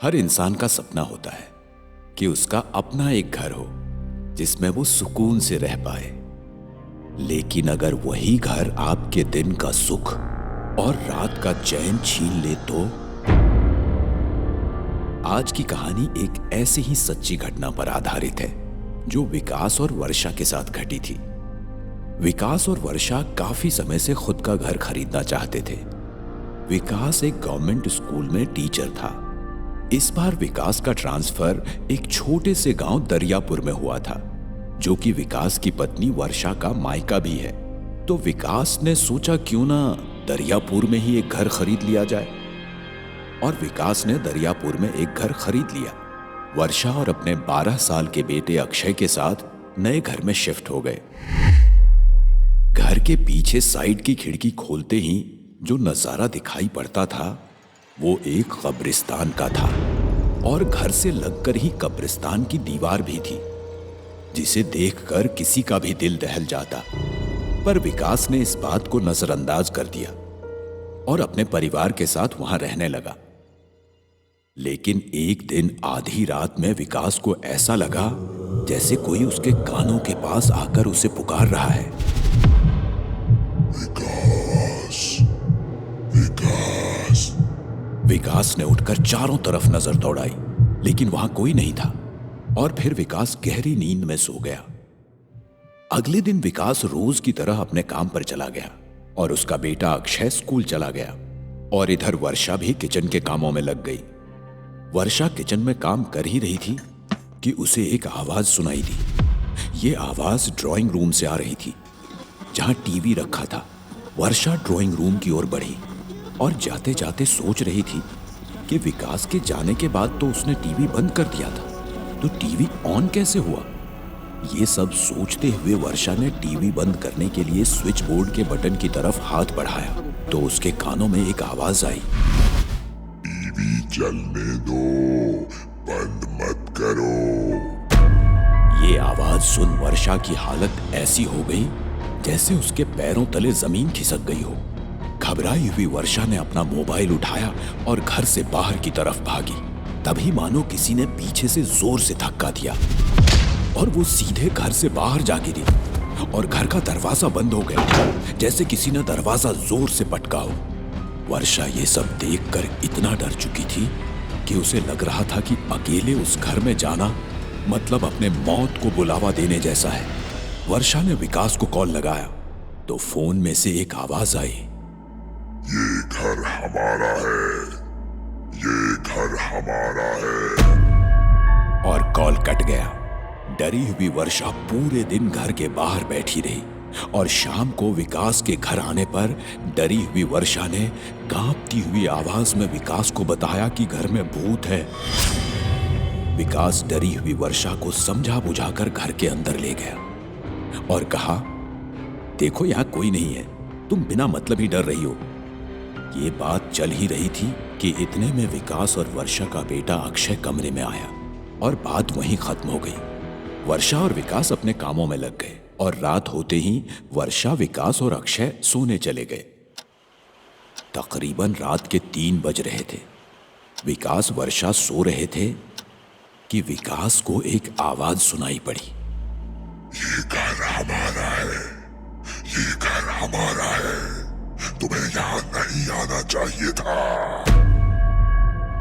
हर इंसान का सपना होता है कि उसका अपना एक घर हो जिसमें वो सुकून से रह पाए। लेकिन अगर वही घर आपके दिन का सुख और रात का चैन छीन ले तो? आज की कहानी एक ऐसी ही सच्ची घटना पर आधारित है जो विकास और वर्षा के साथ घटी थी। विकास और वर्षा काफी समय से खुद का घर खरीदना चाहते थे। विकास एक गवर्नमेंट स्कूल में टीचर था। इस बार विकास का ट्रांसफर एक छोटे से गांव दरियापुर में हुआ था, जो कि विकास की पत्नी वर्षा का मायका भी है। तो विकास ने सोचा क्यों ना दरियापुर में ही एक घर खरीद लिया जाए, और विकास ने दरियापुर में एक घर खरीद लिया। वर्षा और अपने 12 साल के बेटे अक्षय के साथ नए घर में शिफ्ट हो गए। घर के पीछे साइड की खिड़की खोलते ही जो नजारा दिखाई पड़ता था वो एक कब्रिस्तान का था, और घर से लगकर ही कब्रिस्तान की दीवार भी थी, जिसे देखकर किसी का भी दिल दहल जाता। पर विकास ने इस बात को नजरअंदाज कर दिया और अपने परिवार के साथ वहां रहने लगा। लेकिन एक दिन आधी रात में विकास को ऐसा लगा जैसे कोई उसके कानों के पास आकर उसे पुकार रहा है। विकास। विकास ने उठकर चारों तरफ नजर दौड़ाई, लेकिन वहां कोई नहीं था, और फिर विकास गहरी नींद में सो गया। अगले दिन विकास रोज की तरह अपने काम पर चला गया और उसका बेटा अक्षय स्कूल चला गया, और इधर वर्षा भी किचन के कामों में लग गई। वर्षा किचन में काम कर ही रही थी कि उसे एक आवाज सुनाई दी। ये आवाज ड्राइंग रूम से आ रही थी, जहां टीवी रखा था। वर्षा ड्राइंग रूम की ओर बढ़ी और जाते जाते सोच रही थी कि विकास के जाने के बाद तो उसने टीवी बंद कर दिया था, तो टीवी ऑन कैसे हुआ। ये सब सोचते हुए वर्षा ने टीवी बंद करने के लिए स्विच बोर्ड के बटन की तरफ हाथ बढ़ाया तो उसके कानों में एक आवाज आई। टीवी चलने दो, बंद मत करो। ये आवाज सुन वर्षा की हालत ऐसी हो गई जैसे उसके पैरों तले जमीन खिसक गई हो। घबराई हुई वर्षा ने अपना मोबाइल उठाया और घर से बाहर की तरफ भागी। तभी मानो किसी ने पीछे से जोर से धक्का दिया और वो सीधे घर से बाहर जा गिरी, और घर का दरवाजा बंद हो गया जैसे किसी ने दरवाजा जोर से पटका हो। वर्षा ये सब देखकर इतना डर चुकी थी कि उसे लग रहा था कि अकेले उस घर में जाना मतलब अपने मौत को बुलावा देने जैसा है। वर्षा ने विकास को कॉल लगाया तो फोन में से एक आवाज आई। ये घर हमारा है, ये घर हमारा है। और कॉल कट गया। डरी हुई वर्षा पूरे दिन घर के बाहर बैठी रही, और शाम को विकास के घर आने पर डरी हुई वर्षा ने कांपती हुई आवाज में विकास को बताया कि घर में भूत है। विकास डरी हुई वर्षा को समझा बुझाकर घर के अंदर ले गया और कहा, देखो यहां कोई नहीं है, तुम बिना मतलब ही डर रही हो। ये बात चल ही रही थी कि इतने में विकास और वर्षा का बेटा अक्षय कमरे में आया और बात वहीं खत्म हो गई। वर्षा और विकास अपने कामों में लग गए, और रात होते ही वर्षा, विकास और अक्षय सोने चले गए। तकरीबन रात के 3 बज रहे थे। विकास वर्षा सो रहे थे कि विकास को एक आवाज सुनाई पड़ी। ये घर हमारा है, ये घर हमारा है, तुम्हें यहाँ नहीं आना चाहिए था।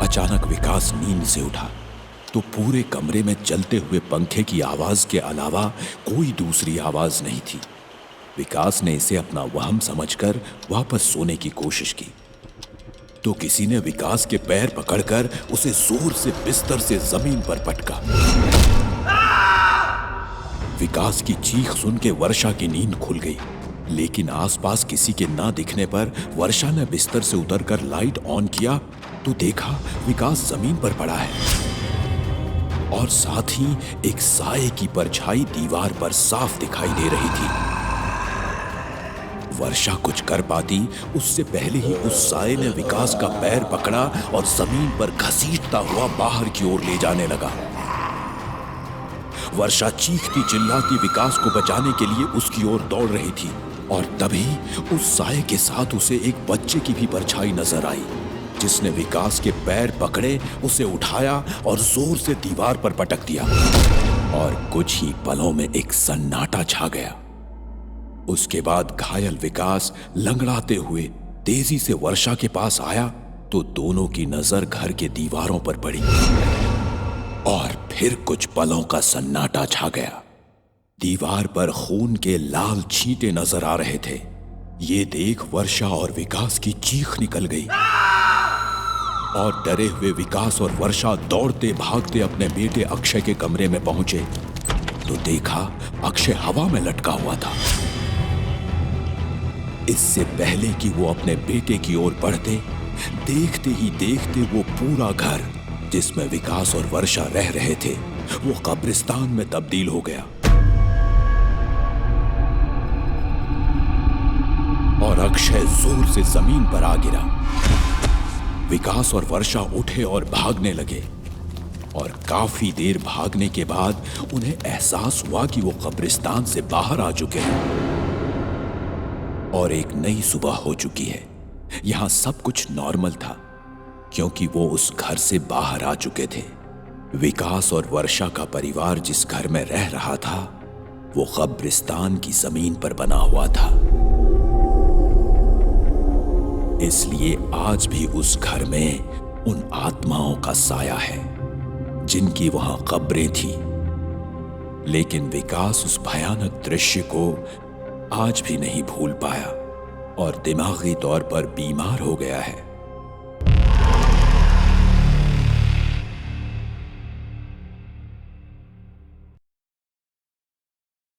अचानक विकास नींद से उठा तो पूरे कमरे में चलते हुए पंखे की आवाज के अलावा कोई दूसरी आवाज नहीं थी। विकास ने इसे अपना वहम समझकर वापस सोने की कोशिश की तो किसी ने विकास के पैर पकड़कर उसे जोर से बिस्तर से जमीन पर पटका। विकास की चीख सुन के वर्षा की नींद खुल गई, लेकिन आसपास किसी के ना दिखने पर वर्षा ने बिस्तर से उतरकर लाइट ऑन किया तो देखा विकास जमीन पर पड़ा है, और साथ ही एक साए की परछाई दीवार पर साफ दिखाई दे रही थी। वर्षा कुछ कर पाती उससे पहले ही उस साए ने विकास का पैर पकड़ा और जमीन पर घसीटता हुआ बाहर की ओर ले जाने लगा। वर्षा चीखती चिल्लाती विकास को बचाने के लिए उसकी ओर दौड़ रही थी, और तभी उस साए के साथ उसे एक बच्चे की भी परछाई नजर आई। जिसने विकास के पैर पकड़े, उसे उठाया और जोर से दीवार पर पटक दिया और कुछ ही पलों में एक सन्नाटा छा गया। उसके बाद घायल विकास लंगड़ाते हुए तेजी से वर्षा के पास आया तो दोनों की नजर घर के दीवारों पर पड़ी और फिर कुछ पलों का सन्नाटा छा गया। दीवार पर खून के लाल छींटे नजर आ रहे थे। ये देख वर्षा और विकास की चीख निकल गई और डरे हुए विकास और वर्षा दौड़ते भागते अपने बेटे अक्षय के कमरे में पहुंचे तो देखा अक्षय हवा में लटका हुआ था। इससे पहले कि वो अपने बेटे की ओर बढ़ते, देखते ही देखते वो पूरा घर जिसमें विकास और वर्षा रह रहे थे वो कब्रिस्तान में तब्दील हो गया और अक्षय जोर से जमीन पर आ गिरा। विकास और वर्षा उठे और भागने लगे और काफी देर भागने के बाद उन्हें एहसास हुआ कि वो कब्रिस्तान से बाहर आ चुके हैं और एक नई सुबह हो चुकी है। यहां सब कुछ नॉर्मल था क्योंकि वो उस घर से बाहर आ चुके थे। विकास और वर्षा का परिवार जिस घर में रह रहा था वो कब्रिस्तान की जमीन पर बना हुआ था। इसलिए आज भी उस घर में उन आत्माओं का साया है जिनकी वहां कब्रें थी। लेकिन विकास उस भयानक दृश्य को आज भी नहीं भूल पाया और दिमागी तौर पर बीमार हो गया है।